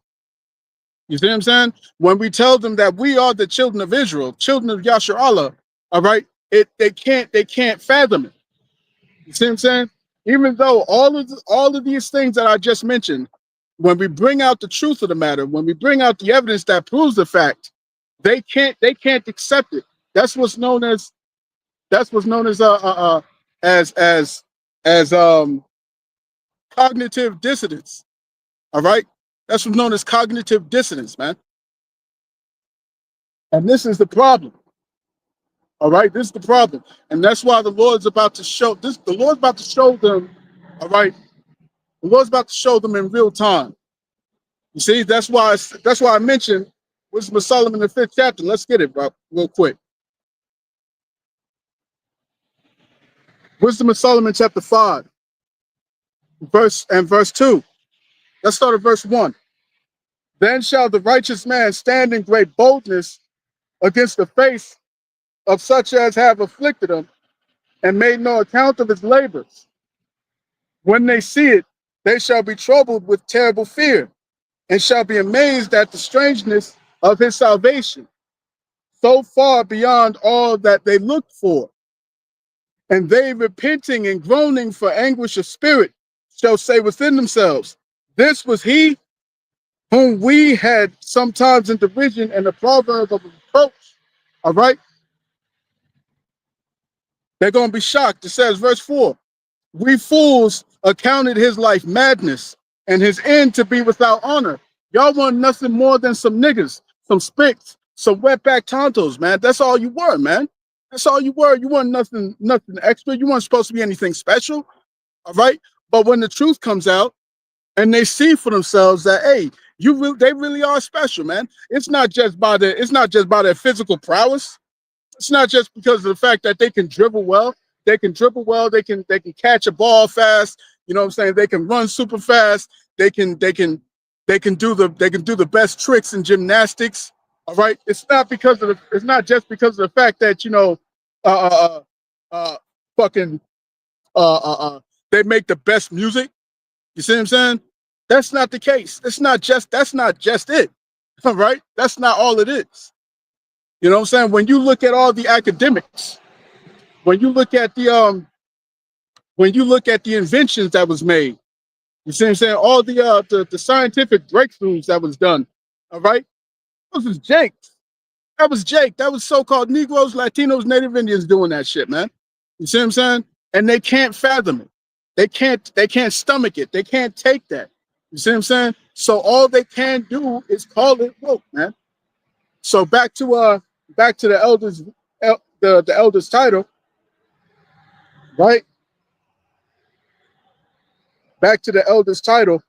You see what I'm saying? When we tell them that we are the children of Israel, children of Yashar Allah, all right, they can't fathom it. You see what I'm saying? Even though all of these things that I just mentioned, when we bring out the truth of the matter, when we bring out the evidence that proves the fact, they can't accept it. That's what's known as as cognitive dissonance. All right, that's what's known as cognitive dissonance, man. And this is the problem. All right, this is the problem, and that's why the Lord's about to show this. The Lord's about to show them. All right, the Lord's about to show them in real time. You see, that's why I mentioned Wisdom of Solomon, the 5th chapter. Let's get it, bro, real quick. Wisdom of Solomon, chapter 5, verse 2. Let's start at verse 1. Then shall the righteous man stand in great boldness against the face of such as have afflicted him and made no account of his labors. When they see it, they shall be troubled with terrible fear and shall be amazed at the strangeness of his salvation, so far beyond all that they looked for. And they, repenting and groaning for anguish of spirit, shall say within themselves, this was he whom we had sometimes in derision and the proverb of reproach. All right. They're going to be shocked. It says, verse 4, we fools accounted his life madness and his end to be without honor. Y'all want nothing more than some niggas, some spicks, some wetback tontos, man. That's all you were, man. That's all you were. You weren't nothing extra. You weren't supposed to be anything special. All right. But when the truth comes out and they see for themselves that, hey, they really are special, man. It's not just by their physical prowess. It's not just because of the fact that they can dribble well. They can dribble well. They can catch a ball fast. You know what I'm saying? They can run super fast. They can do the best tricks in gymnastics. All right. It's not just because of the fact that they make the best music. You see what I'm saying? That's not the case. That's not just it. All right? That's not all it is. You know what I'm saying? When you look at all the academics, when you look at the inventions that was made, you see what I'm saying? All the scientific breakthroughs that was done. All right? This was Jake. That was Jake. That was so-called Negroes, Latinos, Native Indians doing that shit, man. You see what I'm saying? And they can't fathom it. They can't stomach it. They can't take that. You see what I'm saying? So all they can do is call it woke, man. So back to the elders title, right? Back to the elders title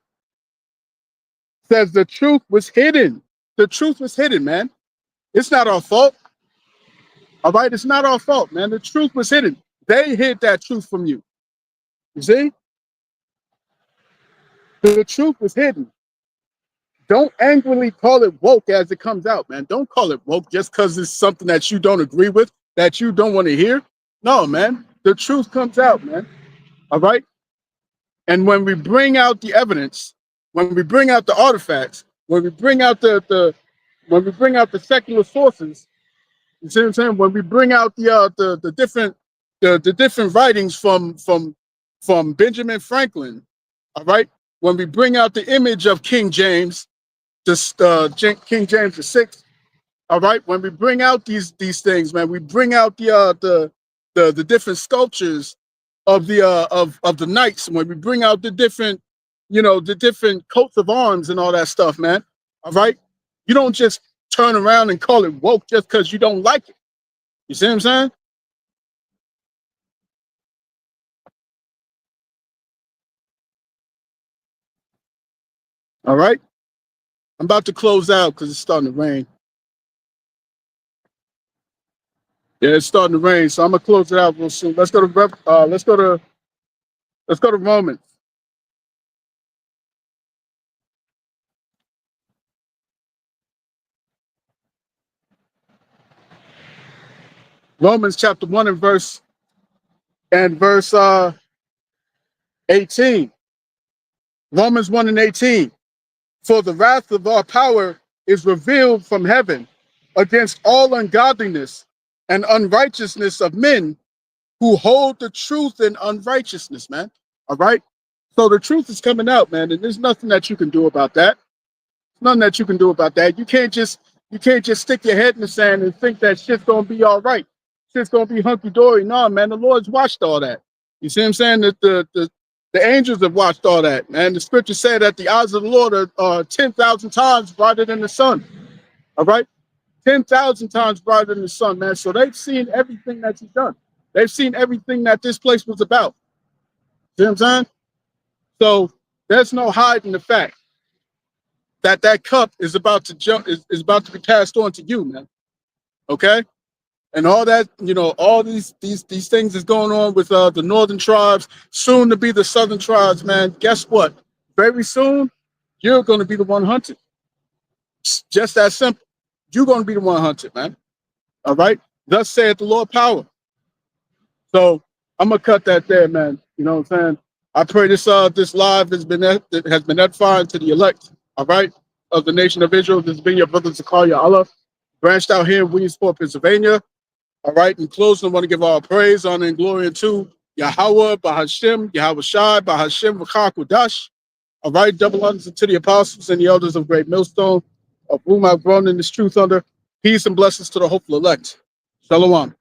says the truth was hidden. The truth was hidden, man. It's not our fault. All right, it's not our fault, man. The truth was hidden. They hid that truth from you. You see? The truth was hidden. Don't angrily call it woke as it comes out, man. Don't call it woke just because it's something that you don't agree with, that you don't want to hear. No, man. The truth comes out, man. All right? And when we bring out the evidence, when we bring out the artifacts, when we bring out the secular sources, you see what I'm saying? When we bring out the different writings from Benjamin Franklin, all right? When we bring out the image of King James, King James VI, all right? When we bring out these things, man, we bring out the different sculptures of the knights. When we bring out the different coats of arms and all that stuff, man, all right? You don't just turn around and call it woke just because you don't like it. You see what I'm saying? All right. I'm about to close out because it's starting to rain. Yeah, it's starting to rain, so I'm gonna close it out real soon. Let's go to Romans. Romans chapter 1 and verse 18. Romans 1 and 18. For the wrath of our power is revealed from heaven against all ungodliness and unrighteousness of men who hold the truth in unrighteousness, man. All right. So the truth is coming out, man, and there's nothing that you can do about that. Nothing that you can do about that. You can't just stick your head in the sand and think that shit's gonna be all right. Shit's gonna be hunky dory. No, man, the Lord's watched all that. You see what I'm saying? That the angels have watched all that, man. The scripture said that the eyes of the Lord are 10,000 times brighter than the sun. All right, 10,000 times brighter than the sun, man. So they've seen everything that you've done. They've seen everything that this place was about. See what I'm saying? So there's no hiding the fact that cup is about to jump, is about to be passed on to you, man. Okay? And all that, all these things is going on with the northern tribes, soon to be the southern tribes, man. Guess what? Very soon, you're going to be the one hunted. It's just that simple. You're going to be the one hunted, man. All right? Thus saith the Lord power. So I'm going to cut that there, man. You know what I'm saying? I pray this live has been edifying to the elect, all right, of the nation of Israel. This has been your brother Zakaria Allah, branched out here in Williamsport, Pennsylvania. All right, in closing, I want to give all praise, honor, and glory unto Yahweh, Bahashem, Yahweh Shai, Bahashem, V'chakudash. All right, double honors to the apostles and the elders of Great Millstone, of whom I've grown in this truth under. Peace and blessings to the hopeful elect. Shalom.